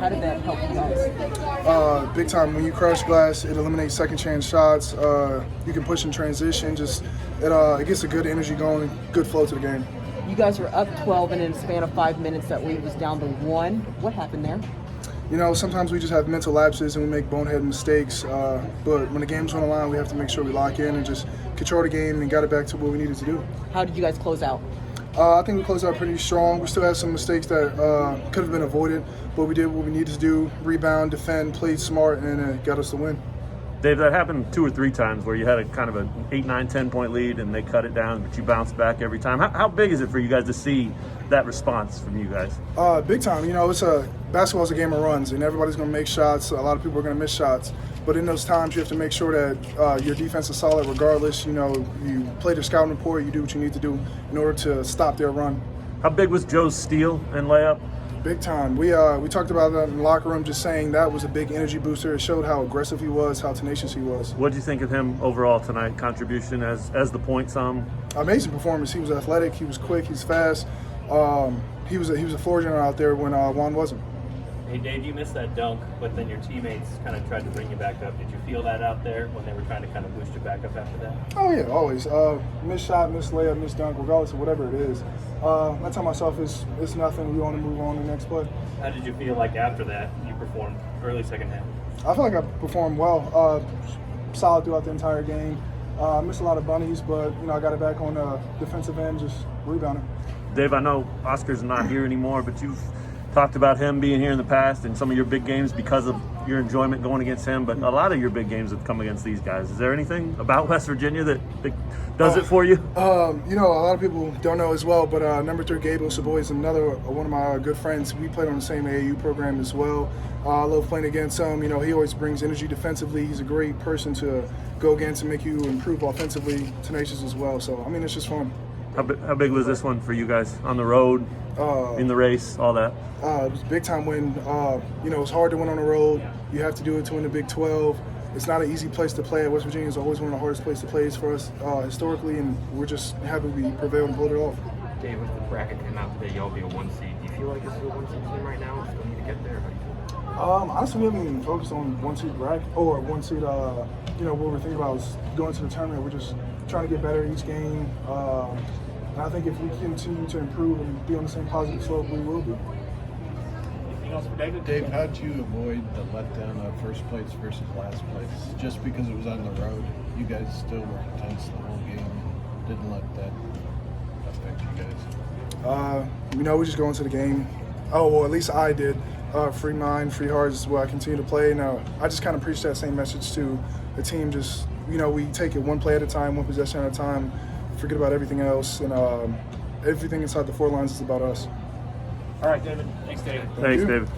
How did that help you guys? Big time. When you crush glass, it eliminates second chance shots. You can push in transition. It gets a good energy going, good flow to the game. You guys were up 12, and in a span of 5 minutes, that lead was down to 1. What happened there? You know, sometimes we just have mental lapses and we make bonehead mistakes. But when the game's on the line, we have to make sure we lock in and just control the game and got it back to what we needed to do. How did you guys close out? I think we closed out pretty strong. We still had some mistakes that could have been avoided, but we did what we needed to do: rebound, defend, played smart, and it got us the win. Dave, that happened 2 or 3 times where you had a kind of an 8, 9, 10-point lead and they cut it down, but you bounced back every time. How big is it for you guys to see that response from you guys? Big time. You know, basketball's a game of runs, and everybody's going to make shots. A lot of people are going to miss shots. But in those times, you have to make sure that your defense is solid regardless. You know, you play the scouting report, you do what you need to do in order to stop their run. How big was Joe's steal and layup? Big time. We talked about that in the locker room, just saying that was a big energy booster. It showed how aggressive he was, how tenacious he was. What did you think of him overall tonight, contribution as the point sum? Amazing performance. He was athletic, he was quick, he's fast. He was a floor general out there when Juan wasn't. Hey Dave, you missed that dunk, but then your teammates kind of tried to bring you back up. Did you feel that out there when they were trying to kind of boost you back up after that? Oh yeah, always. Missed shot, missed layup, missed dunk, regardless of whatever it is. I tell myself it's nothing. We want to move on to the next play. How did you feel like after that you performed early second half? I feel like I performed well, solid throughout the entire game. I missed a lot of bunnies, but you know I got it back on the defensive end, just rebounding. Dave, I know Oscar's not here anymore, but you've talked about him being here in the past and some of your big games because of your enjoyment going against him, but a lot of your big games have come against these guys. Is there anything about West Virginia that does it for you? You know, a lot of people don't know as well, but number 3 Gabriel Savoy is another one of my good friends. We played on the same AAU program as well. I love playing against him. You know, he always brings energy defensively. He's a great person to go against and make you improve offensively, tenacious as well. So, I mean, it's just fun. How big was this one for you guys on the road, in the race, all that? It was a big time win. You know, it's hard to win on the road. You have to do it to win the Big 12. It's not an easy place to play. West Virginia is always one of the hardest places to play for us historically, and we're just happy we prevailed and pulled it off. Dave, with the bracket came out today, y'all be a 1 seed. Do you feel like this is a 1 seed team right now? Still need to get there? Honestly, we haven't even focused on 1 seed bracket or 1 seed. You know, what we're thinking about is going to the tournament. We're just trying to get better each game. And I think if we continue to improve and be on the same positive slope, we will be. Anything else for David? Dave, how did you avoid the letdown of first place versus last place? Just because it was on the road, you guys still were intense the whole game. Didn't let that affect you guys? You know, we just go into the game. Oh, well, at least I did. Free mind, free heart is what I continue to play. Now, I just kind of preach that same message to the team. Just, you know, we take it one play at a time, one possession at a time, forget about everything else, and everything inside the 4 lines is about us. All right, David. Thanks, David. Thanks, David.